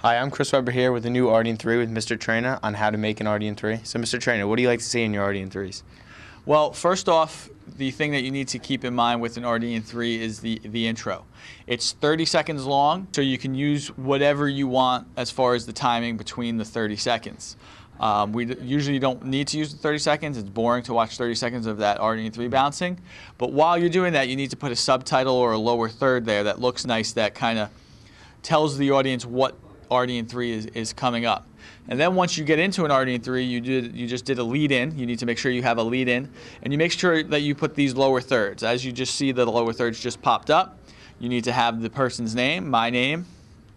Hi, I'm Chris Weber here with a new RDin3 with Mr. Traina on how to make an RDin3. So Mr. Traina, what do you like to see in your RDin3s? Well, first off, the thing that you need to keep in mind with an RDin3 is the intro. It's 30 seconds long, so you can use whatever you want as far as the timing between the 30 seconds. We usually don't need to use the 30 seconds. It's boring to watch 30 seconds of that RDin3 bouncing. But while you're doing that, you need to put a subtitle or a lower third there that looks nice, that kind of tells the audience what RDin3 is coming up. And then once you get into an RDin3, you just did a lead in. You need to make sure you have a lead in, and you make sure that you put these lower thirds. As you just see, the lower thirds just popped up. You need to have the person's name, my name,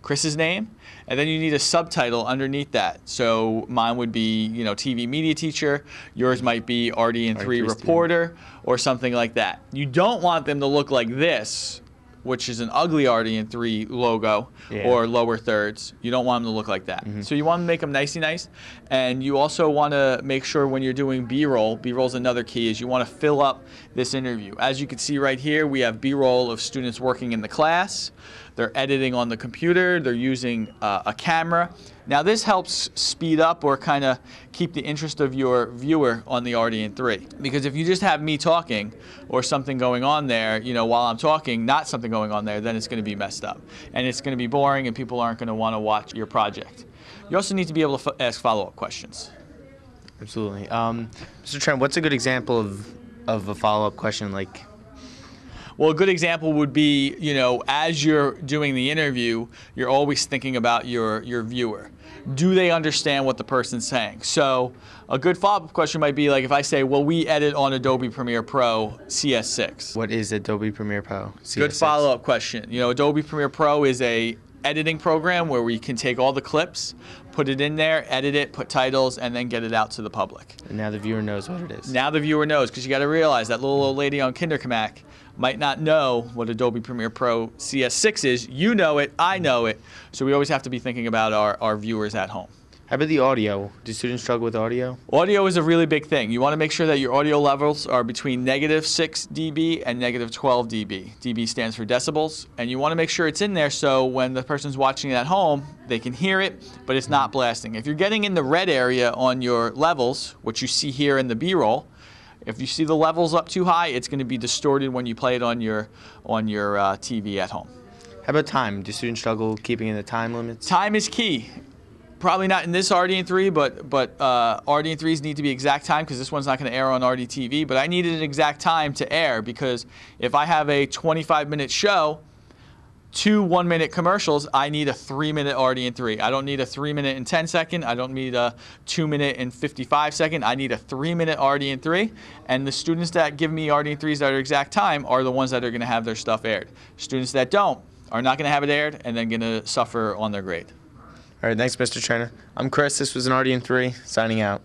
Chris's name, and then you need a subtitle underneath that. So mine would be, TV media teacher. Yours might be RDin3 reporter or something like that. You don't want them to look like this, which is an ugly RDin3 logo, or lower thirds. You don't want them to look like that. So you want to make them nicey nice. And you also want to make sure when you're doing B-roll, B-roll's another key, is you want to fill up this interview. As you can see right here, we have B-roll of students working in the class. They're editing on the computer. They're using a camera. Now this helps speed up or kind of keep the interest of your viewer on the RDin3. Because if you just have me talking or something going on there, while I'm talking, not something going on there, then it's going to be messed up. And it's going to be boring and people aren't going to want to watch your project. You also need to be able to ask follow-up questions. Absolutely. Mr. Trent, what's a good example of a follow-up question like? Well, a good example would be, as you're doing the interview, you're always thinking about your viewer. Do they understand what the person's saying? So a good follow-up question might be like if I say, well, we edit on Adobe Premiere Pro CS6. What is Adobe Premiere Pro CS6? Good follow-up question. Adobe Premiere Pro is a editing program where we can take all the clips, put it in there, edit it, put titles, and then get it out to the public. And now the viewer knows what it is. Now the viewer knows, because you got to realize that little old lady on Kinderkamak might not know what Adobe Premiere Pro CS6 is. You know it, I know it, so we always have to be thinking about our viewers at home. How about the audio? Do students struggle with audio? Audio is a really big thing. You want to make sure that your audio levels are between -6 dB and -12 dB. dB stands for decibels, and you want to make sure it's in there so when the person's watching it at home, they can hear it, but it's not blasting. If you're getting in the red area on your levels, which you see here in the B-roll, if you see the levels up too high, it's going to be distorted when you play it on your TV at home. How about time? Do students struggle keeping in the time limits? Time is key. Probably not in this RDin3, but RDin3s need to be exact time because this one's not going to air on RDTV. But I needed an exact time to air because if I have a 25-minute show, 2 1-minute commercials, I need a 3-minute RDin3. I don't need a 3-minute and 10-second. I don't need a 2-minute and 55-second. I need a 3-minute RDin3. And the students that give me RDin3s that are exact time are the ones that are going to have their stuff aired. Students that don't are not going to have it aired and then going to suffer on their grade. All right, thanks, Mr. Traina. I'm Chris. This was an RDin3 signing out.